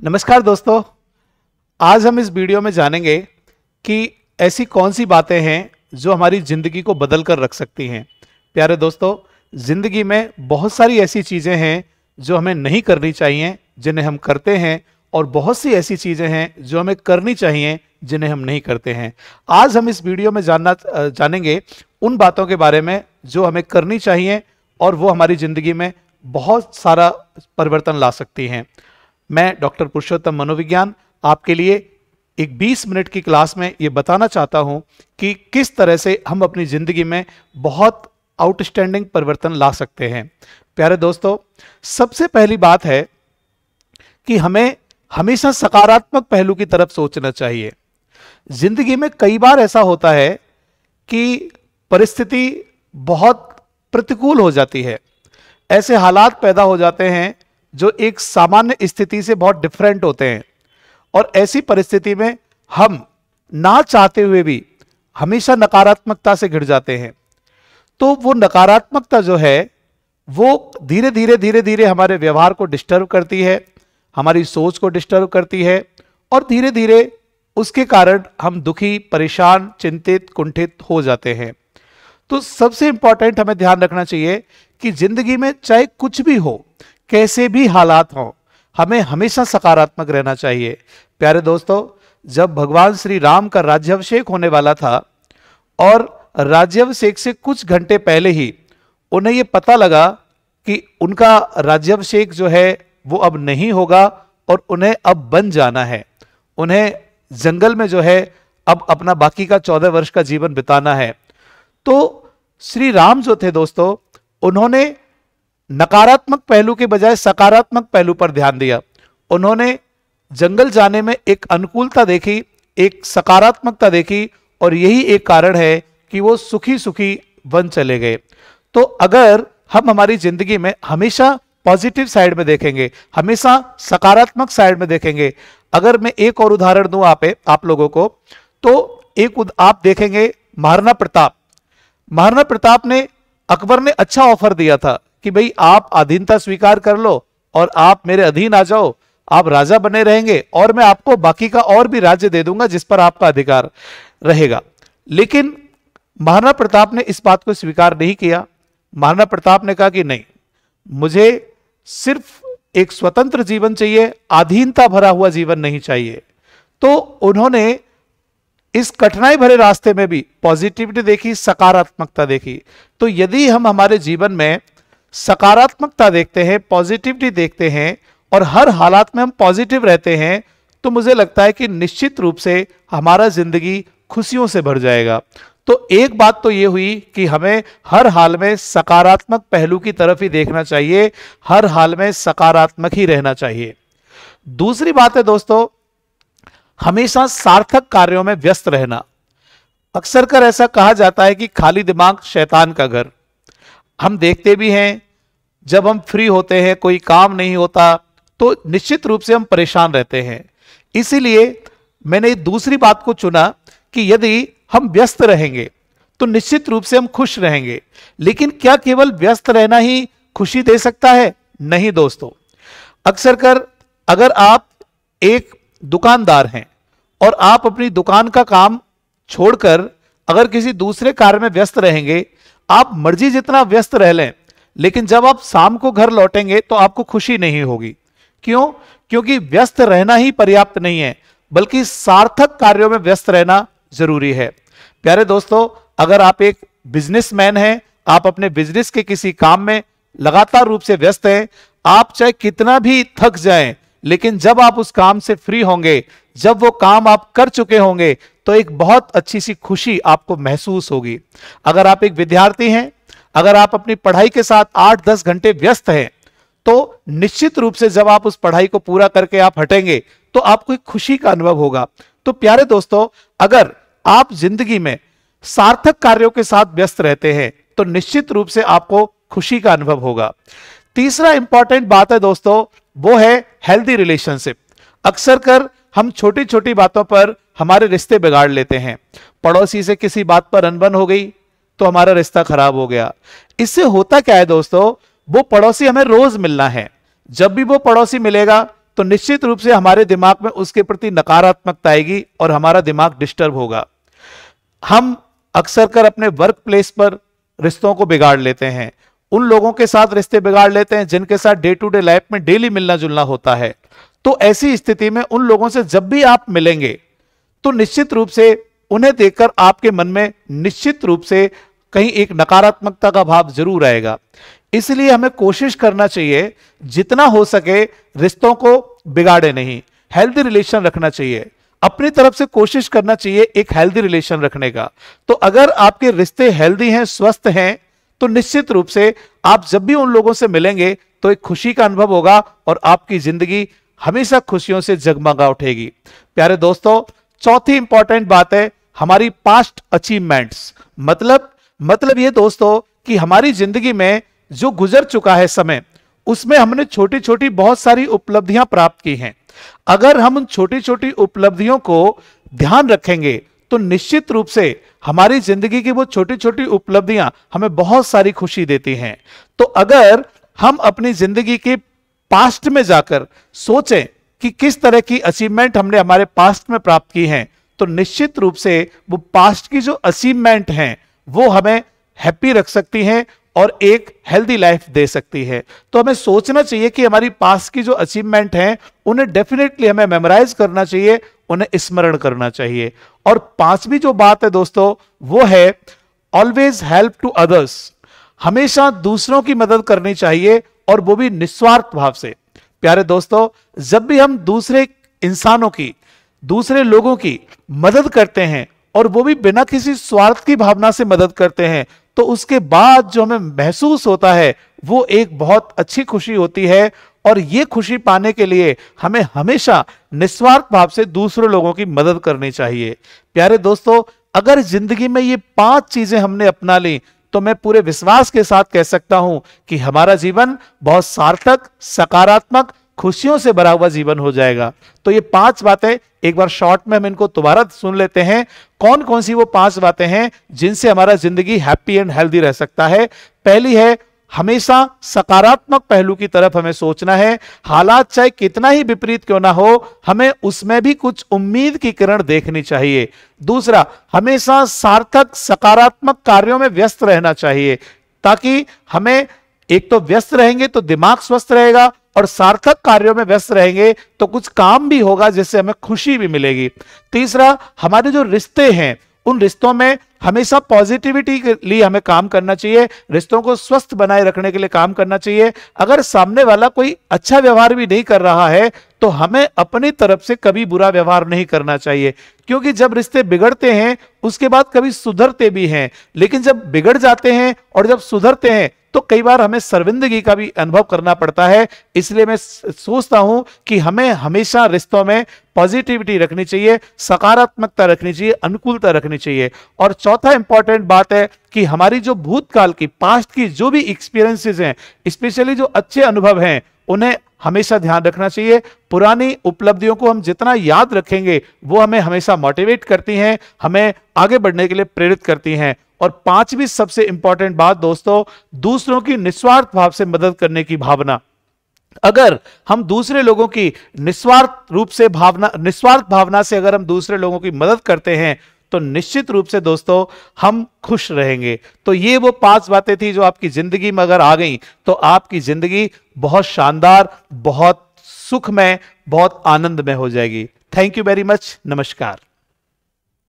नमस्कार दोस्तों, आज हम इस वीडियो में जानेंगे कि ऐसी कौन सी बातें हैं जो हमारी ज़िंदगी को बदल कर रख सकती हैं। प्यारे दोस्तों, ज़िंदगी में बहुत सारी ऐसी चीज़ें हैं जो हमें नहीं करनी चाहिए, जिन्हें हम करते हैं, और बहुत सी ऐसी चीज़ें हैं जो हमें करनी चाहिए, जिन्हें हम नहीं करते हैं। आज हम इस वीडियो में जानेंगे उन बातों के बारे में जो हमें करनी चाहिए और वो हमारी ज़िंदगी में बहुत सारा परिवर्तन ला सकती हैं। मैं डॉक्टर पुरुषोत्तम मनोविज्ञान आपके लिए एक 20 मिनट की क्लास में ये बताना चाहता हूँ कि किस तरह से हम अपनी ज़िंदगी में बहुत आउटस्टैंडिंग परिवर्तन ला सकते हैं। प्यारे दोस्तों, सबसे पहली बात है कि हमें हमेशा सकारात्मक पहलू की तरफ सोचना चाहिए। जिंदगी में कई बार ऐसा होता है कि परिस्थिति बहुत प्रतिकूल हो जाती है, ऐसे हालात पैदा हो जाते हैं जो एक सामान्य स्थिति से बहुत डिफरेंट होते हैं, और ऐसी परिस्थिति में हम ना चाहते हुए भी हमेशा नकारात्मकता से घिर जाते हैं। तो वो नकारात्मकता जो है वो धीरे धीरे हमारे व्यवहार को डिस्टर्ब करती है, हमारी सोच को डिस्टर्ब करती है, और धीरे धीरे उसके कारण हम दुखी, परेशान, चिंतित, कुंठित हो जाते हैं। तो सबसे इंपॉर्टेंट हमें ध्यान रखना चाहिए कि जिंदगी में चाहे कुछ भी हो, कैसे भी हालात हों, हमें हमेशा सकारात्मक रहना चाहिए। प्यारे दोस्तों, जब भगवान श्री राम का राज्याभिषेक होने वाला था और राज्याभिषेक से कुछ घंटे पहले ही उन्हें यह पता लगा कि उनका राज्याभिषेक जो है वो अब नहीं होगा और उन्हें अब बन जाना है, उन्हें जंगल में जो है अब अपना बाकी का 14 वर्ष का जीवन बिताना है। तो श्री राम जो थे दोस्तों, उन्होंने नकारात्मक पहलू के बजाय सकारात्मक पहलू पर ध्यान दिया। उन्होंने जंगल जाने में एक अनुकूलता देखी, एक सकारात्मकता देखी, और यही एक कारण है कि वो सुखी सुखी वन चले गए। तो अगर हम हमारी जिंदगी में हमेशा पॉजिटिव साइड में देखेंगे, हमेशा सकारात्मक साइड में देखेंगे। अगर मैं एक और उदाहरण दूं आप लोगों को, तो आप देखेंगे महाराणा प्रताप ने, अकबर ने अच्छा ऑफर दिया था कि भाई आप अधीनता स्वीकार कर लो और आप मेरे अधीन आ जाओ, आप राजा बने रहेंगे और मैं आपको बाकी का और भी राज्य दे दूंगा जिस पर आपका अधिकार रहेगा। लेकिन महाराणा प्रताप ने इस बात को स्वीकार नहीं किया। महाराणा प्रताप ने कहा कि नहीं, मुझे सिर्फ एक स्वतंत्र जीवन चाहिए, अधीनता भरा हुआ जीवन नहीं चाहिए। तो उन्होंने इस कठिनाई भरे रास्ते में भी पॉजिटिविटी देखी, सकारात्मकता देखी। तो यदि हम हमारे जीवन में सकारात्मकता देखते हैं, पॉजिटिविटी देखते हैं, और हर हालात में हम पॉजिटिव रहते हैं, तो मुझे लगता है कि निश्चित रूप से हमारा जिंदगी खुशियों से भर जाएगा। तो एक बात तो ये हुई कि हमें हर हाल में सकारात्मक पहलू की तरफ ही देखना चाहिए, हर हाल में सकारात्मक ही रहना चाहिए। दूसरी बात है दोस्तों, हमेशा सार्थक कार्यों में व्यस्त रहना। अक्सर कर ऐसा कहा जाता है कि खाली दिमाग शैतान का घर। हम देखते भी हैं, जब हम फ्री होते हैं, कोई काम नहीं होता, तो निश्चित रूप से हम परेशान रहते हैं। इसीलिए मैंने दूसरी बात को चुना कि यदि हम व्यस्त रहेंगे तो निश्चित रूप से हम खुश रहेंगे। लेकिन क्या केवल व्यस्त रहना ही खुशी दे सकता है? नहीं दोस्तों। अक्सर कर अगर आप एक दुकानदार हैं और आप अपनी दुकान का काम छोड़कर अगर किसी दूसरे कार्य में व्यस्त रहेंगे, आप मर्जी जितना व्यस्त रह लें, लेकिन जब आप शाम को घर लौटेंगे तो आपको खुशी नहीं होगी। क्यों? क्योंकि व्यस्त रहना ही पर्याप्त नहीं है, बल्कि सार्थक कार्यों में व्यस्त रहना जरूरी है। प्यारे दोस्तों, अगर आप एक बिजनेसमैन हैं, आप अपने बिजनेस के किसी काम में लगातार रूप से व्यस्त हैं, आप चाहे कितना भी थक जाएं, लेकिन जब आप उस काम से फ्री होंगे, जब वो काम आप कर चुके होंगे, तो एक बहुत अच्छी सी खुशी आपको महसूस होगी। अगर आप एक विद्यार्थी हैं, अगर आप अपनी पढ़ाई के साथ 8-10 घंटे व्यस्त हैं, तो निश्चित रूप से जब आप उस पढ़ाई को पूरा करके आप हटेंगे तो आपको एक खुशी का अनुभव होगा। तो प्यारे दोस्तों, अगर आप जिंदगी में सार्थक कार्यों के साथ व्यस्त रहते हैं तो निश्चित रूप से आपको खुशी का अनुभव होगा। तीसरा इंपॉर्टेंट बात है दोस्तों, वो है हेल्दी रिलेशनशिप। अक्सर कर हम छोटी छोटी बातों पर हमारे रिश्ते बिगाड़ लेते हैं। पड़ोसी से किसी बात पर अनबन हो गई तो हमारा रिश्ता खराब हो गया। इससे होता क्या है दोस्तों, वो पड़ोसी हमें रोज मिलना है, जब भी वो पड़ोसी मिलेगा तो निश्चित रूप से हमारे दिमाग में उसके प्रति नकारात्मकता आएगी और हमारा दिमाग डिस्टर्ब होगा। हम अक्सर कर अपने वर्क प्लेस पर रिश्तों को बिगाड़ लेते हैं, उन लोगों के साथ रिश्ते बिगाड़ लेते हैं जिनके साथ डे टू डे लाइफ में डेली मिलना जुलना होता है। तो ऐसी स्थिति में उन लोगों से जब भी आप मिलेंगे तो निश्चित रूप से उन्हें देखकर आपके मन में निश्चित रूप से कहीं एक नकारात्मकता का भाव जरूर आएगा। इसलिए हमें कोशिश करना चाहिए जितना हो सके रिश्तों को बिगाड़े नहीं, हेल्दी रिलेशन रखना चाहिए। अपनी तरफ से कोशिश करना चाहिए एक हेल्दी रिलेशन रखने का। तो अगर आपके रिश्ते हेल्दी हैं, स्वस्थ हैं, तो निश्चित रूप से आप जब भी उन लोगों से मिलेंगे तो एक खुशी का अनुभव होगा और आपकी जिंदगी हमेशा खुशियों से जगमगा उठेगी। प्यारे दोस्तों, चौथी इंपॉर्टेंट बात है हमारी पास्ट अचीवमेंट्स। मतलब ये दोस्तों कि हमारी जिंदगी में जो गुजर चुका है समय, उसमें हमने छोटी छोटी बहुत सारी उपलब्धियां प्राप्त की हैं। अगर हम उन छोटी छोटी उपलब्धियों को ध्यान रखेंगे तो निश्चित रूप से हमारी जिंदगी की वो छोटी छोटी उपलब्धियां हमें बहुत सारी खुशी देती हैं। तो अगर हम अपनी जिंदगी के पास्ट में जाकर सोचें कि किस तरह की अचीवमेंट हमने हमारे पास्ट में प्राप्त की हैं, तो निश्चित रूप से वो पास्ट की जो अचीवमेंट हैं वो हमें हैप्पी रख सकती हैं और एक हेल्दी लाइफ दे सकती है। तो हमें सोचना चाहिए कि हमारी पास्ट की जो अचीवमेंट हैं उन्हें डेफिनेटली हमें मेमोराइज करना चाहिए, उन्हें स्मरण करना चाहिए। और पांचवी जो बात है दोस्तों वो है ऑलवेज हेल्प टू अदर्स। हमेशा दूसरों की मदद करनी चाहिए और वो भी निस्वार्थ भाव से। प्यारे दोस्तों, जब भी हम दूसरे इंसानों की, दूसरे लोगों की मदद करते हैं और वो भी बिना किसी स्वार्थ की भावना से मदद करते हैं, तो उसके बाद जो हमें महसूस होता है वो एक बहुत अच्छी खुशी होती है। और ये खुशी पाने के लिए हमें हमेशा निस्वार्थ भाव से दूसरे लोगों की मदद करनी चाहिए। प्यारे दोस्तों, अगर जिंदगी में ये 5 चीजें हमने अपना ली तो मैं पूरे विश्वास के साथ कह सकता हूं कि हमारा जीवन बहुत सार्थक, सकारात्मक, खुशियों से भरा हुआ जीवन हो जाएगा। तो ये 5 बातें एक बार शॉर्ट में हम इनको दोबारा सुन लेते हैं। कौन कौन सी वो 5 बातें हैं जिनसे हमारा जिंदगी हैप्पी एंड हेल्दी रह सकता है। पहली है, हमेशा सकारात्मक पहलू की तरफ हमें सोचना है। हालात चाहे कितना ही विपरीत क्यों ना हो, हमें उसमें भी कुछ उम्मीद की किरण देखनी चाहिए। दूसरा, हमेशा सार्थक सकारात्मक कार्यों में व्यस्त रहना चाहिए, ताकि हमें एक तो व्यस्त रहेंगे तो दिमाग स्वस्थ रहेगा और सार्थक कार्यों में व्यस्त रहेंगे तो कुछ काम भी होगा जिससे हमें खुशी भी मिलेगी। तीसरा, हमारे जो रिश्ते हैं उन रिश्तों में हमेशा पॉजिटिविटी के लिए हमें काम करना चाहिए, रिश्तों को स्वस्थ बनाए रखने के लिए काम करना चाहिए। अगर सामने वाला कोई अच्छा व्यवहार भी नहीं कर रहा है तो हमें अपनी तरफ से कभी बुरा व्यवहार नहीं करना चाहिए, क्योंकि जब रिश्ते बिगड़ते हैं उसके बाद कभी सुधरते भी हैं, लेकिन जब बिगड़ जाते हैं और जब सुधरते हैं तो कई बार हमें शर्मिंदगी का भी अनुभव करना पड़ता है। इसलिए मैं सोचता हूं कि हमें हमेशा रिश्तों में पॉजिटिविटी रखनी चाहिए, सकारात्मकता रखनी चाहिए, अनुकूलता रखनी चाहिए। और चौथा इंपॉर्टेंट बात है कि हमारी जो भूतकाल की, पास्ट की जो भी एक्सपीरियंसेस हैं, स्पेशली जो अच्छे अनुभव हैं, उन्हें हमेशा ध्यान रखना चाहिए। पुरानी उपलब्धियों को हम जितना याद रखेंगे वो हमें हमेशा मोटिवेट करती हैं, हमें आगे बढ़ने के लिए प्रेरित करती हैं। और 5वीं सबसे इंपॉर्टेंट बात दोस्तों, दूसरों की निस्वार्थ भाव से मदद करने की भावना। अगर हम दूसरे लोगों की निस्वार्थ भावना से अगर हम दूसरे लोगों की मदद करते हैं तो निश्चित रूप से दोस्तों हम खुश रहेंगे। तो ये वो 5 बातें थी जो आपकी जिंदगी में अगर आ गई तो आपकी जिंदगी बहुत शानदार, बहुत सुखमय, बहुत आनंदमय हो जाएगी। Thank you very much. नमस्कार।